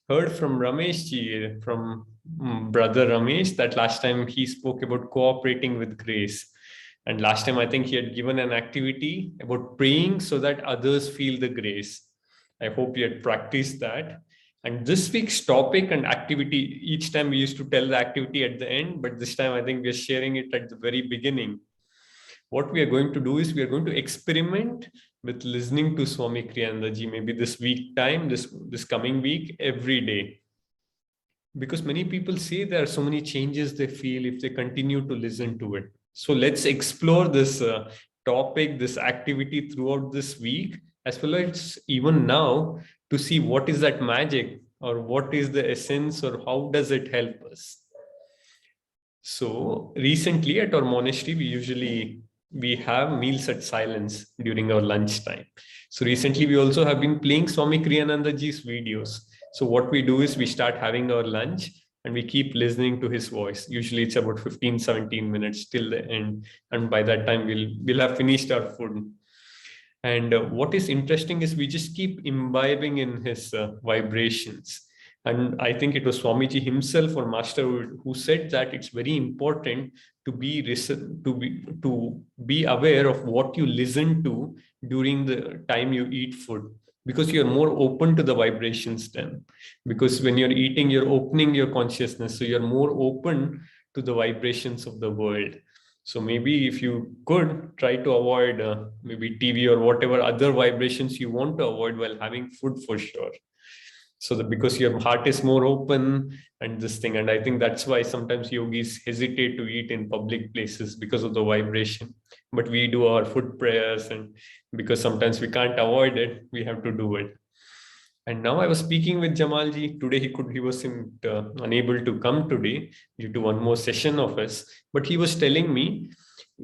heard from Ramesh ji, from brother Ramesh, that last time he spoke about cooperating with grace. And last time, I think he had given an activity about praying so that others feel the grace. I hope you had practiced that. And this week's topic and activity, each time we used to tell the activity at the end, but this time I think we're sharing it at the very beginning. What we are going to do is we are going to experiment with listening to Swami Kriyananda ji, maybe this week time, this coming week, every day. Because many people say there are so many changes they feel if they continue to listen to it. So let's explore this topic, this activity throughout this week, as well as even now, to see what is that magic, or what is the essence, or how does it help us. So recently at our monastery, we have meals at silence during our lunch time. So recently we also have been playing Swami Kriyananda ji's videos. So what we do is we start having our lunch and we keep listening to his voice. Usually it's about 15, 17 minutes till the end. And by that time we'll have finished our food. And what is interesting is we just keep imbibing in his vibrations. And I think it was Swamiji himself or Master who said that it's very important to be aware of what you listen to during the time you eat food, because you're more open to the vibrations then. Because when you're eating, you're opening your consciousness, so you're more open to the vibrations of the world. So maybe if you could try to avoid maybe TV or whatever other vibrations you want to avoid while having food, for sure. So that because your heart is more open and this thing. And I think that's why sometimes yogis hesitate to eat in public places because of the vibration. But we do our food prayers, and because sometimes we can't avoid it, we have to do it. And now I was speaking with Jamalji today. He wasn't unable to come today due to one more session of us. But he was telling me,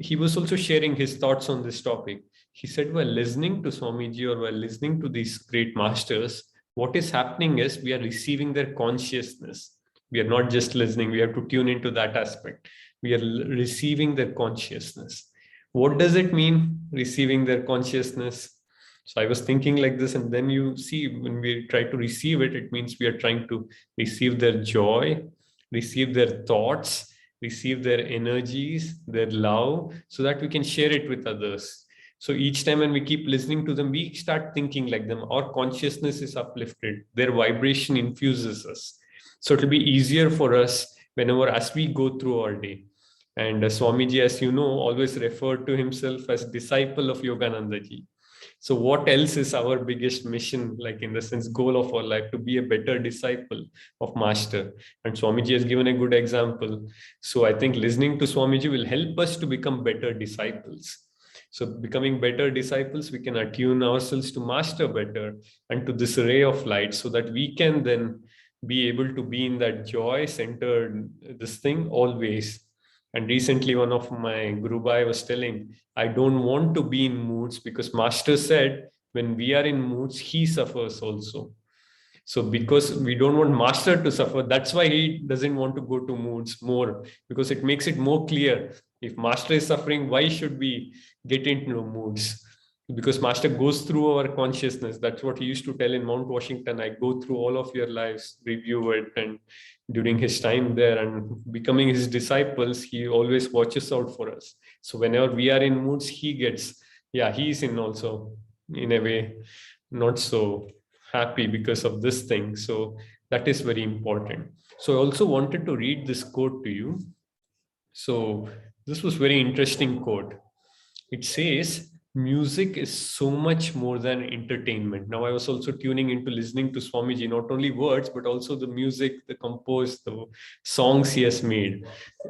he was also sharing his thoughts on this topic. He said, while listening to Swamiji or while listening to these great masters, what is happening is we are receiving their consciousness. We are not just listening. We have to tune into that aspect. We are receiving their consciousness. What does it mean, receiving their consciousness? So I was thinking like this, and then you see, when we try to receive it, it means we are trying to receive their joy, receive their thoughts, receive their energies, their love, so that we can share it with others. So each time when we keep listening to them, we start thinking like them. Our consciousness is uplifted. Their vibration infuses us. So it'll be easier for us whenever, as we go through our day. And Swamiji, as you know, always referred to himself as disciple of Yogananda ji. So what else is our biggest mission, like in the sense goal of our life, to be a better disciple of Master? And Swamiji has given a good example. So I think listening to Swamiji will help us to become better disciples. So becoming better disciples, we can attune ourselves to Master better and to this ray of light, so that we can then be able to be in that joy-centered this thing always. And recently, one of my Guru Bhai was telling, I don't want to be in moods, because Master said, when we are in moods, he suffers also. So because we don't want Master to suffer, that's why he doesn't want to go to moods more, because it makes it more clear. If Master is suffering, why should we get into moods? Because Master goes through our consciousness. That's what he used to tell in Mount Washington. I go through all of your lives, review it. And during his time there and becoming his disciples, he always watches out for us. So whenever we are in moods, he gets, he's in also, in a way, not so happy because of this thing. So that is very important. So I also wanted to read this quote to you. So this was very interesting quote. It says, music is so much more than entertainment. Now I was also tuning into listening to Swamiji, not only words, but also the music, the composed, the songs he has made.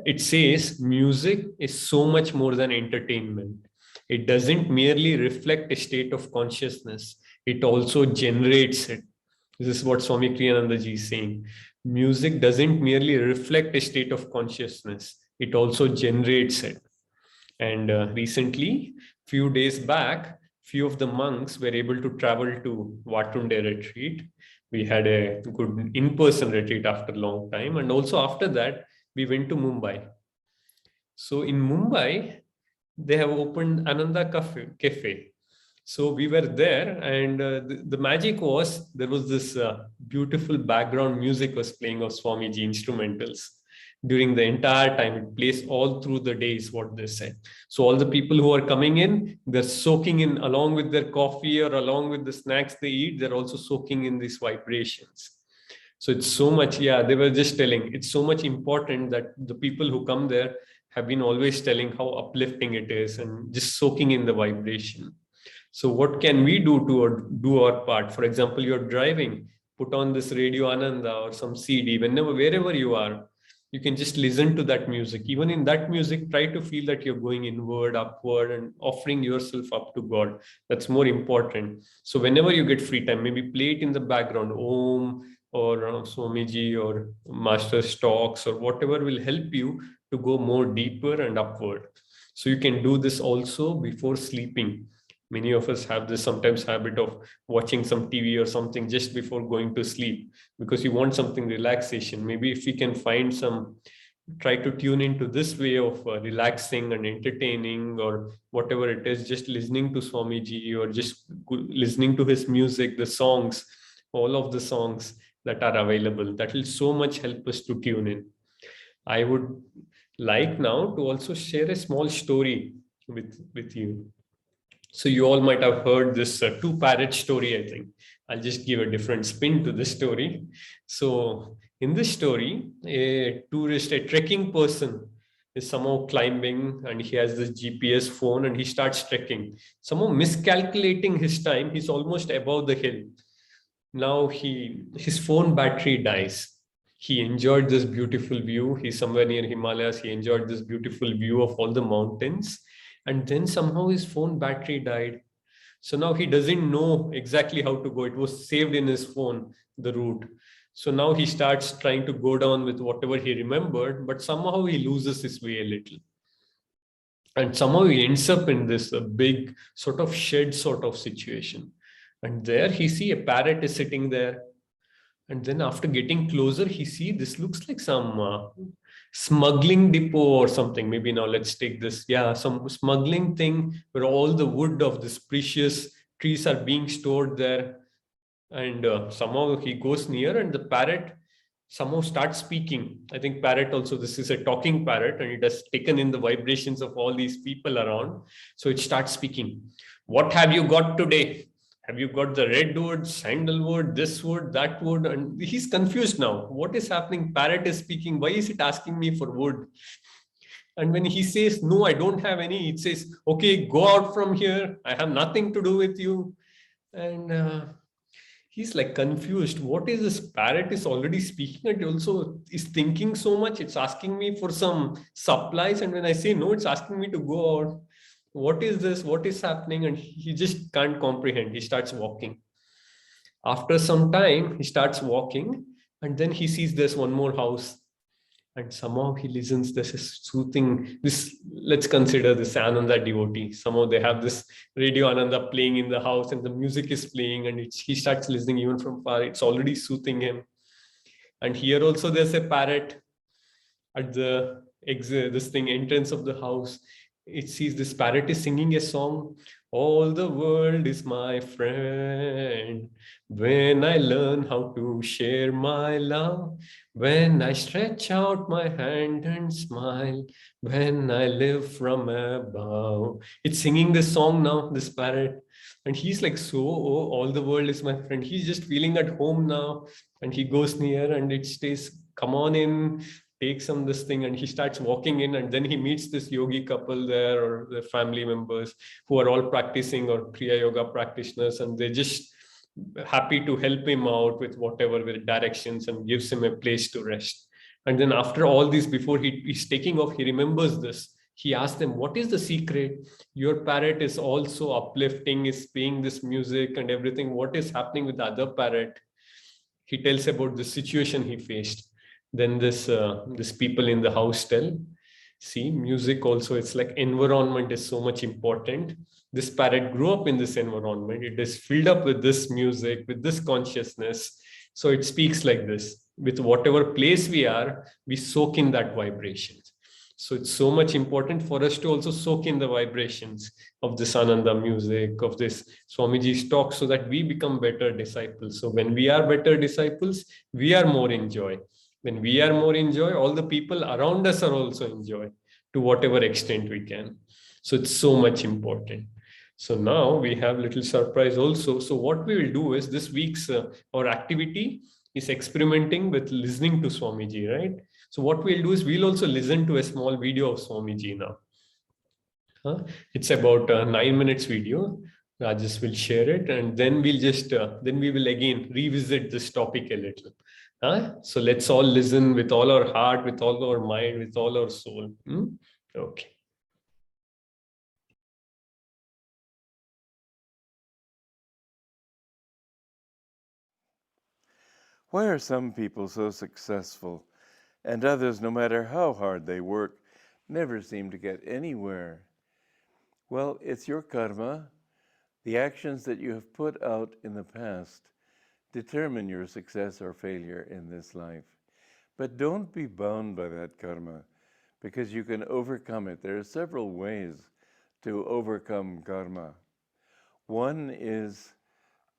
It says, music is so much more than entertainment. It doesn't merely reflect a state of consciousness. It also generates it. This is what Swami Kriyananda ji is saying. Music doesn't merely reflect a state of consciousness. It also generates it. And recently, few days back, few of the monks were able to travel to Vatunde retreat. We had a good in-person retreat after a long time. And also after that, we went to Mumbai. So in Mumbai, they have opened Ananda Cafe. So we were there, and the magic was there was this beautiful background music was playing of Swamiji instrumentals during the entire time. It plays all through the day, is what they said. So all the people who are coming in, they're soaking in along with their coffee or along with the snacks they eat. They're also soaking in these vibrations. So it's so much, yeah, they were just telling it's so much important that the people who come there have been always telling how uplifting it is and just soaking in the vibration. So what can we do to do our part? For example, you're driving, put on this Radio Ananda or some CD, whenever, wherever you are, you can just listen to that music. Even in that music, try to feel that you're going inward, upward, and offering yourself up to God. That's more important. So whenever you get free time, maybe play it in the background, Om or Swamiji or Master's talks or whatever will help you to go more deeper and upward. So you can do this also before sleeping. Many of us have this sometimes habit of watching some TV or something just before going to sleep because you want something relaxation. Maybe if we can find some, try to tune into this way of relaxing and entertaining or whatever it is, just listening to Swamiji or just listening to his music, the songs, all of the songs that are available, that will so much help us to tune in. I would like now to also share a small story with you. So you all might have heard this two parrot story, I think. I'll just give a different spin to this story. So in this story, a tourist, a trekking person is somehow climbing and he has this GPS phone and he starts trekking. Somehow miscalculating his time, he's almost above the hill. Now his phone battery dies. He enjoyed this beautiful view. He's somewhere near Himalayas. He enjoyed this beautiful view of all the mountains. And then somehow his phone battery died. So now he doesn't know exactly how to go. It was saved in his phone, the route. So now he starts trying to go down with whatever he remembered, but somehow he loses his way a little. And somehow he ends up in this big sort of shed sort of situation. And there he see a parrot is sitting there. And then after getting closer, he see this looks like some smuggling depot or something. Maybe now let's take this. Yeah, some smuggling thing where all the wood of this precious trees are being stored there. And somehow he goes near and the parrot somehow starts speaking. I think parrot also, this is a talking parrot and it has taken in the vibrations of all these people around. So it starts speaking. What have you got today? Have you got the redwood, sandalwood, this wood, that wood? And he's confused now. What is happening? Parrot is speaking. Why is it asking me for wood? And when he says, no, I don't have any, it says, okay, go out from here. I have nothing to do with you. And he's like confused. What is this? Parrot is already speaking and also is thinking so much. It's asking me for some supplies. And when I say no, it's asking me to go out. What is this? What is happening? And he just can't comprehend. He starts walking. After some time, he starts walking and then he sees there's one more house. And somehow he listens, this is soothing. This, let's consider this Ananda devotee. Somehow they have this Radio Ananda playing in the house and the music is playing and he starts listening even from far. It's already soothing him. And here also there's a parrot at the exit, this thing, entrance of the house. It sees this parrot is singing a song. All the world is my friend. When I learn how to share my love, when I stretch out my hand and smile, when I live from above. It's singing this song now, this parrot. And he's like, so, oh, all the world is my friend. He's just feeling at home now. And he goes near and it stays, come on in, take some this thing, and he starts walking in and then he meets this yogi couple there or the family members who are all practicing or Kriya Yoga practitioners, and they're just happy to help him out with whatever with directions and gives him a place to rest. And then after all this, before he's taking off, he remembers this. He asks them, what is the secret? Your parrot is also uplifting, is playing this music and everything. What is happening with the other parrot? He tells about the situation he faced. Then this people in the house tell, see, music also, it's like environment is so much important. This parrot grew up in this environment. It is filled up with this music, with this consciousness. So it speaks like this. With whatever place we are, we soak in that vibration. So it's so much important for us to also soak in the vibrations of this Ananda music, of this Swamiji's talk, so that we become better disciples. So when we are better disciples, we are more in joy. When we are more in joy, all the people around us are also in joy to whatever extent we can. So it's so much important. So now we have little surprise also. So what we will do is this week's our activity is experimenting with listening to Swamiji, right? So what we'll do is we'll also listen to a small video of Swamiji now. It's about a 9 minutes video. Rajesh will share it, and then we'll just then we will again revisit this topic a little. So let's all listen with all our heart, with all our mind, with all our soul. Okay. Why are some people so successful and others, no matter how hard they work, never seem to get anywhere? Well, it's your karma. The actions that you have put out in the past determine your success or failure in this life. But don't be bound by that karma, because you can overcome it. There are several ways to overcome karma. One is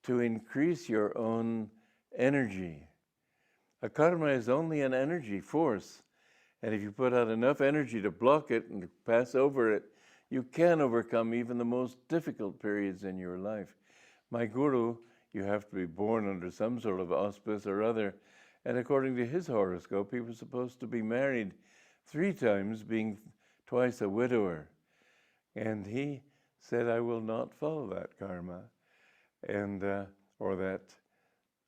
to increase your own energy. A karma is only an energy force, and if you put out enough energy to block it and to pass over it, you can overcome even the most difficult periods in your life. My guru, you have to be born under some sort of auspice or other, and according to his horoscope, he was supposed to be married 3 times, being twice a widower. And he said, I will not follow that karma, and or that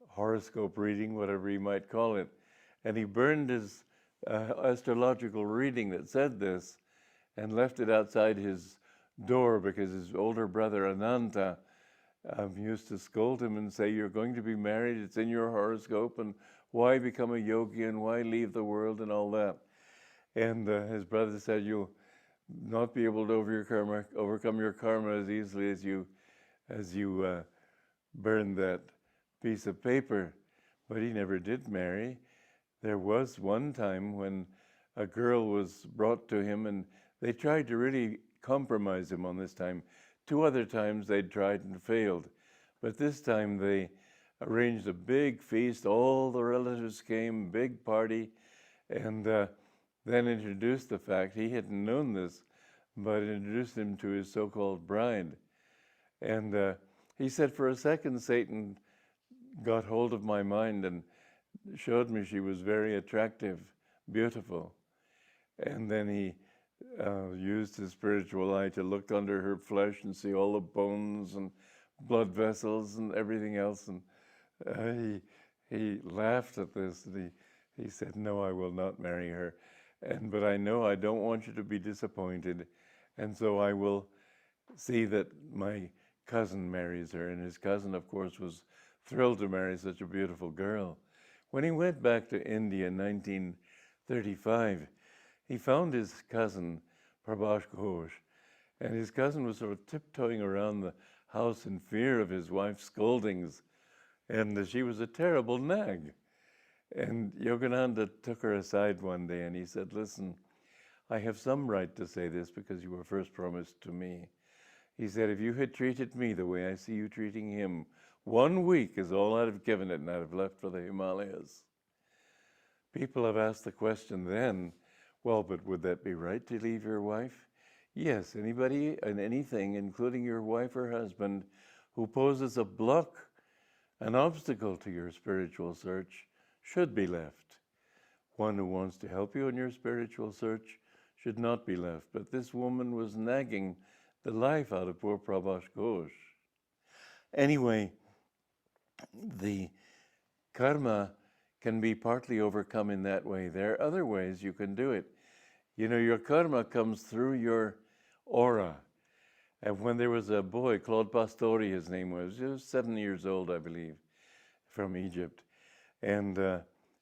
horoscope reading, whatever you might call it. And he burned his astrological reading that said this and left it outside his door, because his older brother Ananta used to scold him and say, you're going to be married, it's in your horoscope, and why become a yogi and why leave the world and all that. And his brother said, you'll not be able to overcome your karma as easily as you burn that piece of paper. But he never did marry. There was one time when a girl was brought to him, and they tried to really compromise him on this time. 2 other times they'd tried and failed. But this time they arranged a big feast. All the relatives came, big party, and then introduced the fact, he hadn't known this, but introduced him to his so-called bride. And he said, for a second, Satan got hold of my mind and showed me she was very attractive, beautiful. And then he used his spiritual eye to look under her flesh and see all the bones and blood vessels and everything else. And he laughed at this, and he said, no, I will not marry her. But I know I don't want you to be disappointed, and so I will see that my cousin marries her. And his cousin, of course, was thrilled to marry such a beautiful girl. When he went back to India in 1935, he found his cousin, Prabhash Ghosh, and his cousin was sort of tiptoeing around the house in fear of his wife's scoldings, and she was a terrible nag. And Yogananda took her aside one day and he said, listen, I have some right to say this because you were first promised to me. He said, if you had treated me the way I see you treating him, 1 week is all I'd have given it, and I'd have left for the Himalayas. People have asked the question then, well, but would that be right to leave your wife? Yes, anybody and anything, including your wife or husband, who poses a block, an obstacle to your spiritual search, should be left. One who wants to help you in your spiritual search should not be left. But this woman was nagging the life out of poor Prabhash Ghosh. Anyway, the karma can be partly overcome in that way. There are other ways you can do it. You know, your karma comes through your aura. And when there was a boy, Claude Pastori, his name was, he was 7 years old, I believe, from Egypt. And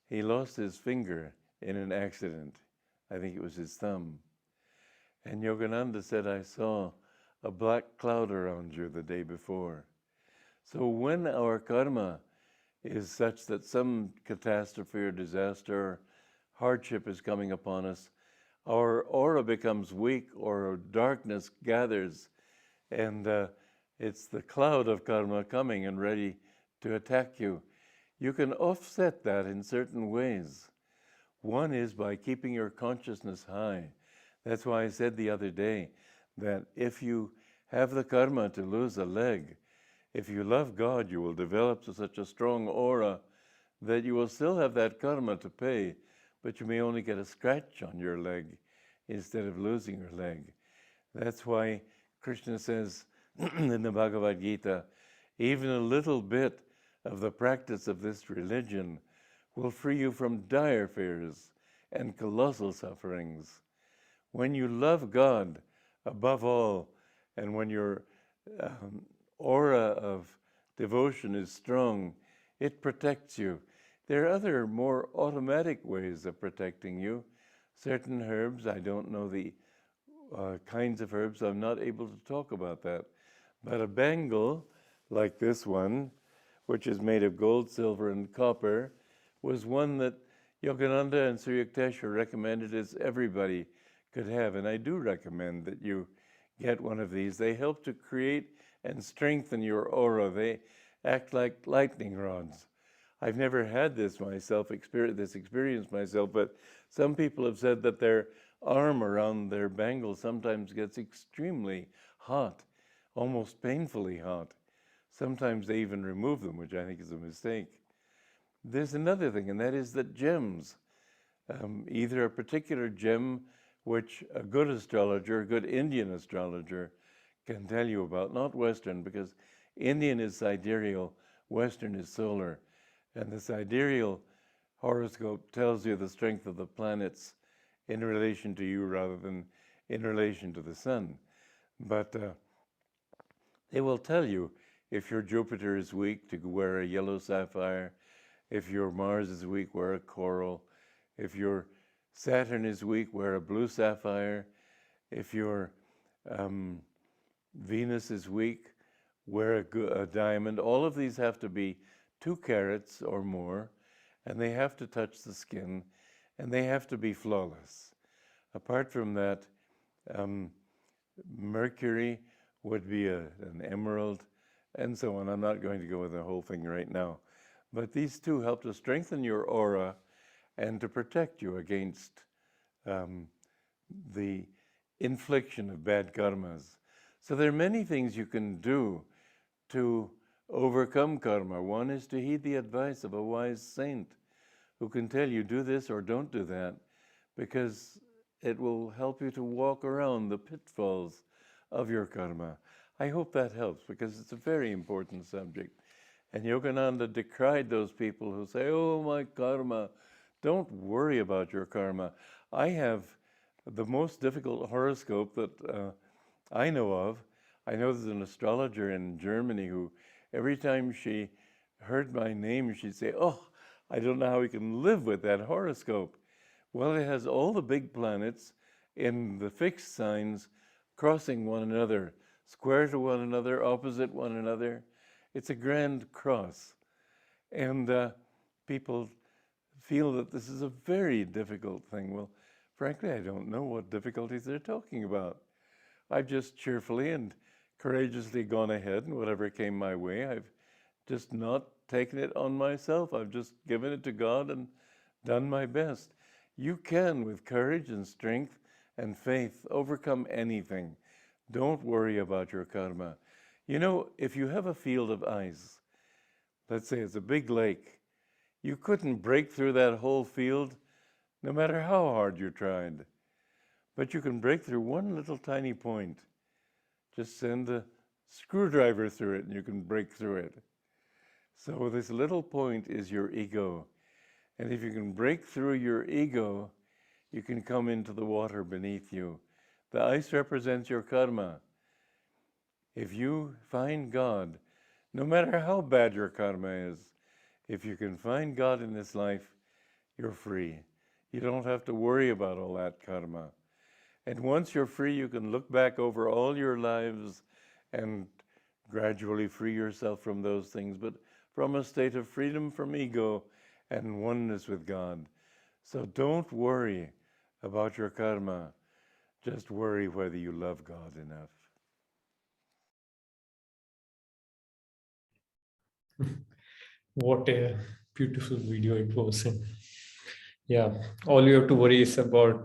he lost his finger in an accident. I think it was his thumb. And Yogananda said, I saw a black cloud around you the day before. So when our karma is such that some catastrophe or disaster or hardship is coming upon us, our aura becomes weak or darkness gathers, and it's the cloud of karma coming and ready to attack you. You can offset that in certain ways. One is by keeping your consciousness high. That's why I said the other day that if you have the karma to lose a leg, if you love God, you will develop such a strong aura that you will still have that karma to pay, but you may only get a scratch on your leg instead of losing your leg. That's why Krishna says in the Bhagavad Gita, even a little bit of the practice of this religion will free you from dire fears and colossal sufferings. When you love God above all, and when your aura of devotion is strong, it protects you. There are other more automatic ways of protecting you. Certain herbs, I don't know the kinds of herbs, I'm not able to talk about that. But a bangle like this one, which is made of gold, silver, and copper, was one that Yogananda and Sri Yukteswar recommended as everybody could have. And I do recommend that you get one of these. They help to create and strengthen your aura. They act like lightning rods. I've never had this experience myself, but some people have said that their arm around their bangle sometimes gets extremely hot, almost painfully hot. Sometimes they even remove them, which I think is a mistake. There's another thing, and that is that gems, either a particular gem which a good astrologer, a good Indian astrologer, can tell you about, not Western, because Indian is sidereal, Western is solar. And the sidereal horoscope tells you the strength of the planets in relation to you rather than in relation to the sun. But they will tell you if your Jupiter is weak, to wear a yellow sapphire. If your Mars is weak, wear a coral. If your Saturn is weak, wear a blue sapphire. If your Venus is weak, wear a diamond. All of these have to be 2 carats or more, and they have to touch the skin, and they have to be flawless. Apart from that, Mercury would be an emerald, and so on. I'm not going to go with the whole thing right now. But these two help to strengthen your aura and to protect you against the infliction of bad karmas. So there are many things you can do to overcome karma. One is to heed the advice of a wise saint who can tell you, do this or don't do that, because it will help you to walk around the pitfalls of your karma. I hope that helps, because it's a very important subject. And Yogananda decried those people who say, oh, my karma. Don't worry about your karma. I have the most difficult horoscope that I know of. I know there's an astrologer in Germany who, every time she heard my name, she'd say, oh, I don't know how we can live with that horoscope. Well, it has all the big planets in the fixed signs crossing one another, square to one another, opposite one another. It's a grand cross. And people feel that this is a very difficult thing. Well, frankly, I don't know what difficulties they're talking about. I've just cheerfully and courageously gone ahead, and whatever came my way, I've just not taken it on myself. I've just given it to God and done my best. You can, with courage and strength and faith, overcome anything. Don't worry about your karma. You know, if you have a field of ice, let's say it's a big lake, you couldn't break through that whole field no matter how hard you tried. But you can break through one little tiny point. Just send a screwdriver through it and you can break through it. So this little point is your ego. And if you can break through your ego, you can come into the water beneath you. The ice represents your karma. If you find God, no matter how bad your karma is, if you can find God in this life, you're free. You don't have to worry about all that karma. And once you're free, you can look back over all your lives and gradually free yourself from those things, but from a state of freedom from ego and oneness with God. So don't worry about your karma. Just worry whether you love God enough. What a beautiful video it was. And yeah, all you have to worry is about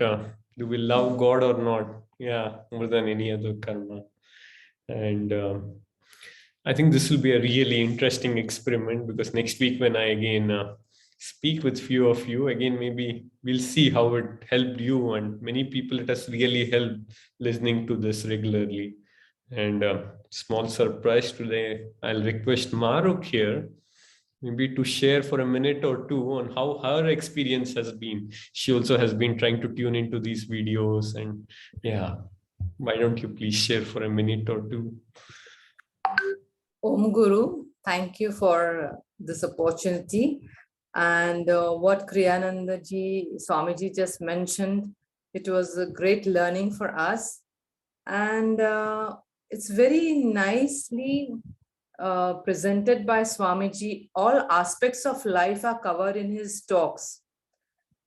do we love God or not? Yeah, more than any other karma. And I think this will be a really interesting experiment, because next week when I again speak with few of you again, maybe we'll see how it helped you, and many people it has really helped listening to this regularly. And small surprise today, I'll request Maruk here maybe to share for a minute or two on how her experience has been. She also has been trying to tune into these videos, and yeah, why don't you please share for a minute or two? Om Guru, thank you for this opportunity. And what Kriyananda ji, Swamiji just mentioned, it was a great learning for us. And it's very nicely presented by Swamiji. All aspects of life are covered in his talks.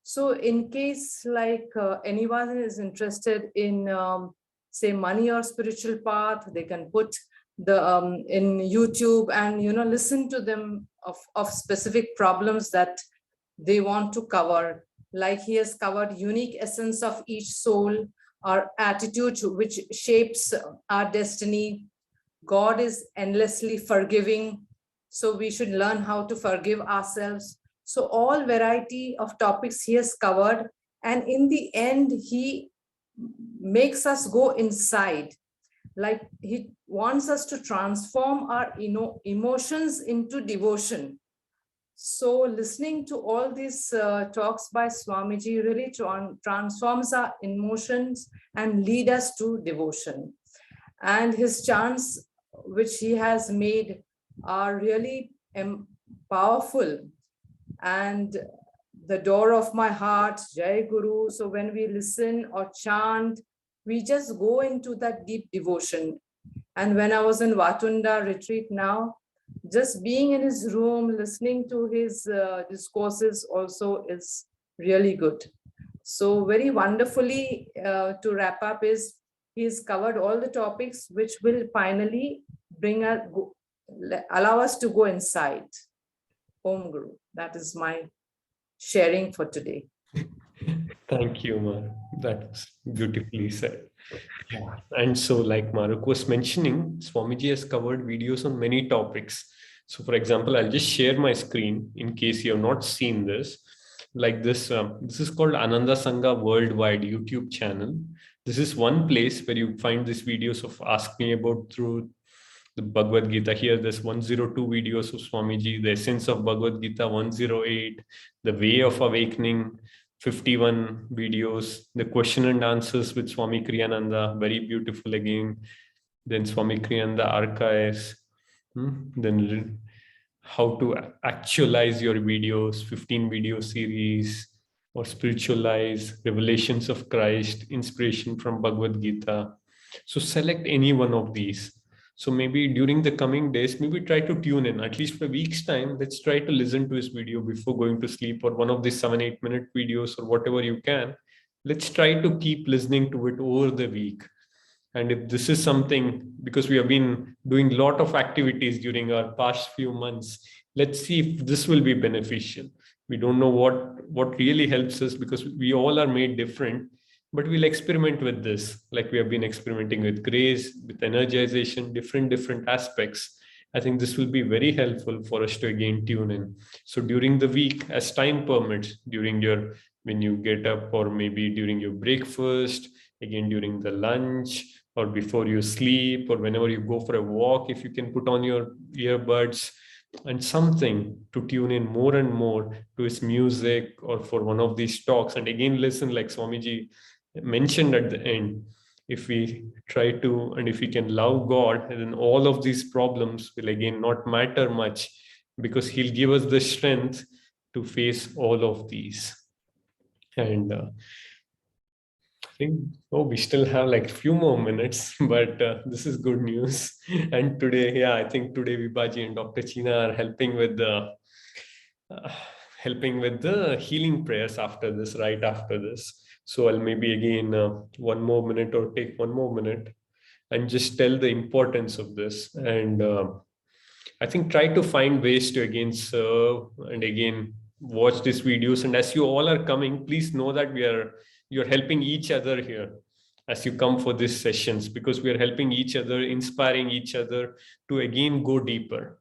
So in case like anyone is interested in, say, money or spiritual path, they can put the in YouTube and listen to them of specific problems that they want to cover. Like he has covered unique essence of each soul, our attitude which shapes our destiny. God is endlessly forgiving, so we should learn how to forgive ourselves. So all variety of topics he has covered, and in the end he makes us go inside. Like he wants us to transform our emotions into devotion. So listening to all these talks by Swamiji really transforms our emotions and lead us to devotion. And his chants, which he has made, are really powerful. And the door of my heart, Jai Guru. So when we listen or chant, we just go into that deep devotion. And when I was in Watunda retreat now, just being in his room, listening to his discourses also is really good. So very wonderfully, to wrap up, is he's covered all the topics which will finally bring us, allow us to go inside. Om Guru. That is my sharing for today. Thank you, Maruk. That's beautifully said. Yeah. And so, like Maruk was mentioning, Swamiji has covered videos on many topics. So, for example, I'll just share my screen in case you have not seen this. Like this, this is called Ananda Sangha Worldwide YouTube channel. This is one place where you find these videos of Ask Me About Truth, the Bhagavad Gita. Here, there's 102 videos of Swamiji, the Essence of Bhagavad Gita 108, the Way of Awakening 51 videos, the question and answers with Swami Kriyananda, very beautiful again. Then Swami Kriyananda archives. Then how to actualize your videos, 15 video series, or spiritualize, revelations of Christ, inspiration from Bhagavad Gita. So select any one of these. So maybe during the coming days, maybe try to tune in at least for a week's time. Let's try to listen to his video before going to sleep, or one of these 7-8 minute videos, or whatever you can. Let's try to keep listening to it over the week. And if this is something, because we have been doing a lot of activities during our past few months, let's see if this will be beneficial. We don't know what really helps us, because we all are made different, but we'll experiment with this, like we have been experimenting with grace, with energization, different aspects. I think this will be very helpful for us to again tune in. So during the week, as time permits, when you get up, or maybe during your breakfast, again during the lunch, or before you sleep, or whenever you go for a walk, if you can put on your earbuds and something to tune in more and more to his music, or for one of these talks, and again listen, like Swamiji mentioned at the end. If we try to, and if we can love God, then all of these problems will again not matter much, because he'll give us the strength to face all of these. And I think, we still have like a few more minutes, but this is good news. And today, I think today Vibaji and Dr. China are helping with the healing prayers after this, right after this. So I'll maybe again one more minute or take one more minute and just tell the importance of this. And I think try to find ways to again serve and again watch these videos. And as you all are coming, please know that you're helping each other here as you come for these sessions, because we are helping each other, inspiring each other to again go deeper.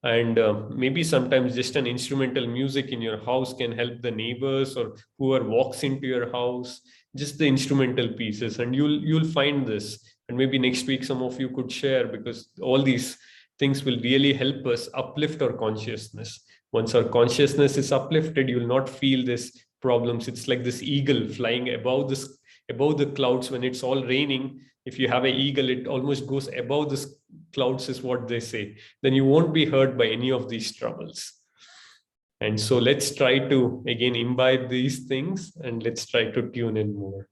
And maybe sometimes just an instrumental music in your house can help the neighbors or whoever walks into your house, just the instrumental pieces, and you'll find this. And maybe next week some of you could share, because all these things will really help us uplift our consciousness. Once our consciousness is uplifted, you'll not feel this problems. It's like this eagle flying above the clouds. When it's all raining, if you have an eagle, it almost goes above the clouds, is what they say. Then you won't be hurt by any of these troubles. And so let's try to again imbibe these things, and let's try to tune in more.